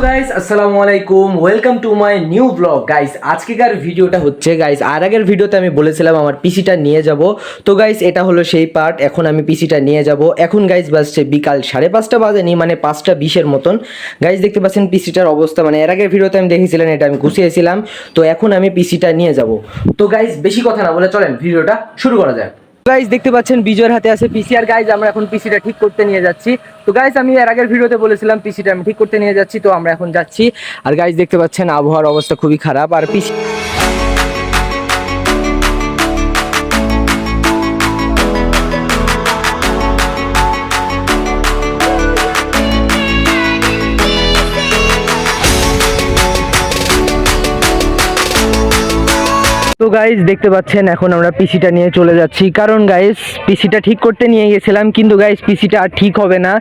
Guys আসসালামু আলাইকুম, welcome to my new blog. Guys আজকেকার ভিডিওটা হচ্ছে গাইস আর আগের ভিডিওতে আমি বলেছিলাম আমার পিসিটা নিয়ে যাব। তো গাইস এটা হলো সেই পার্ট। এখন আমি পিসিটা নিয়ে যাব। এখন গাইস বাজছে বিকাল 5:30 বাজেনি, মানে 5:20-এর মতন। গাইস দেখতে পাচ্ছেন পিসিটার অবস্থা, মানে এর আগের ভিডিওতে আমি দেখেছিলাম এটা আমি গুছিয়েছিলাম। তো এখন আমি পিসিটা নিয়ে যাব। তো গাইস বেশি কথা না বলে চলেন ভিডিওটা শুরু করা যাক। গাইস দেখতে পাচ্ছেন বিজয়ের হাতে আছে পিসি, আর গাইস আমরা এখন পিসিটা ঠিক করতে নিয়ে যাচ্ছি। তো গাইস আমি এর আগের ভিডিওতে বলেছিলাম পিসিটা আমি ঠিক করতে নিয়ে যাচ্ছি, তো আমরা এখন যাচ্ছি। আর গাইস দেখতে পাচ্ছেন আবহাওয়ার অবস্থা খুবই খারাপ, আর পিসি তো গাইস দেখতে পাচ্ছেন এখন আমরা পিসিটা নিয়ে চলে যাচ্ছি, কারণ গাইস পিসিটা ঠিক করতে নিয়ে গেছিলাম, কিন্তু গাইস পিসিটা আর ঠিক হবে না।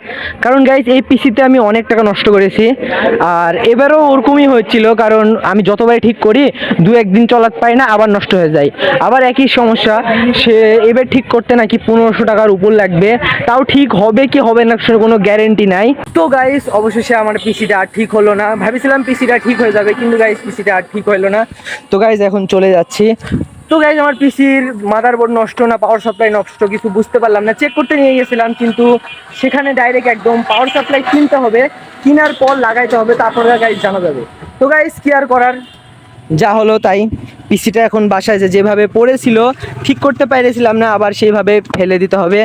কারণ গাইস এই পিসিতে আমি অনেক টাকা নষ্ট করেছি, আর এবারও ওরকমই হচ্ছিল। কারণ আমি যতবারই ঠিক করি 2-1 দিন চলাতে পাই না, আবার নষ্ট হয়ে যায়। আবার একই সমস্যা, সে এবার ঠিক করতে নাকি 1500 টাকার উপর লাগবে। তাও ঠিক হবে কি হবে না কোনো গ্যারেন্টি নাই। তো গাইস অবশেষে আমার পিসিটা আর ঠিক হলো না। ভেবেছিলাম পিসিটা ঠিক হয়ে যাবে, কিন্তু গাইস পিসিটা আর ঠিক হলো না। তো গাইস এখন চলে যাচ্ছি। তো গাইজ আমার পিসির মাদারবোর্ড নষ্ট না পাওয়ার সাপ্লাই নষ্ট কিছু বুঝতে পারলাম না। চেক করতে নিয়ে গেছিলাম, কিন্তু সেখানে ডাইরেক্ট একদম পাওয়ার সাপ্লাই কিনতে হবে, কেনার পর লাগাইতে হবে, তারপরে গাইজ জানা যাবে। তো গাইজ কি আর করার, যা হলো তাই। পিসিটা এখন বাসায় যেভাবে পড়েছিল ঠিক করতে পেরেছিলাম না, আবার সেইভাবে ফেলে দিতে হবে।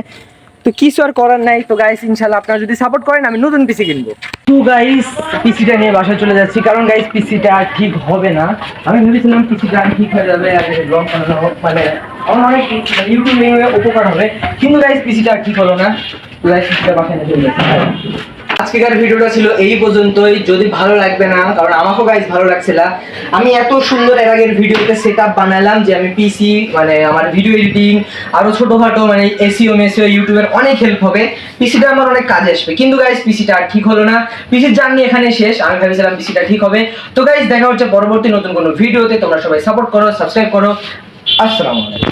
তো কিছু আর করার নাই। তো গাইস ইনশাল্লাহ আপনারা যদি সাপোর্ট করেন আমি নতুন পিসি কিনবো। তো গাইস পিসিটা নিয়ে বাসায় চলে যাচ্ছি, কারণ গাইস পিসিটা আর ঠিক হবে না। আমি ভেবেছিলাম পিসিটা ঠিক হয়ে যাবে, আর ব্লগ বানানো হোক, মানে আমার অনেক ইউটিউবে উপকার হবে, কিন্তু গাইস পিসিটা আর ঠিক হলো না। তো গাইস পিসিটা বাসায় নিয়ে চলে যাচ্ছি। আজকের ভিডিওটা ছিল এই পর্যন্তই। যদি ভালো লাগবে না, কারণ আমাকেও গাইস ভালো লাগছে না। আমি এত সুন্দর এর আগের ভিডিওতে সেটআপ বানালাম যে আমি পিসি মানে আমার ভিডিও এডিটিং আরো ছোটখাটো মানে এসইও মেসইও ইউটিউবের অনেক হেল্প হবে। পিসিটা আমার অনেক কাজে আসবে, কিন্তু গাইস পিসিটা আর ঠিক হলো না। পিসির জার্নি এখানে শেষ। আমি ভেবেছিলাম পিসিটা ঠিক হবে। তো গাইস দেখা হচ্ছে পরবর্তী নতুন কোনো ভিডিওতে। তোমরা সবাই সাপোর্ট করো, সাবস্ক্রাইব করো। আসসালামু আলাইকুম।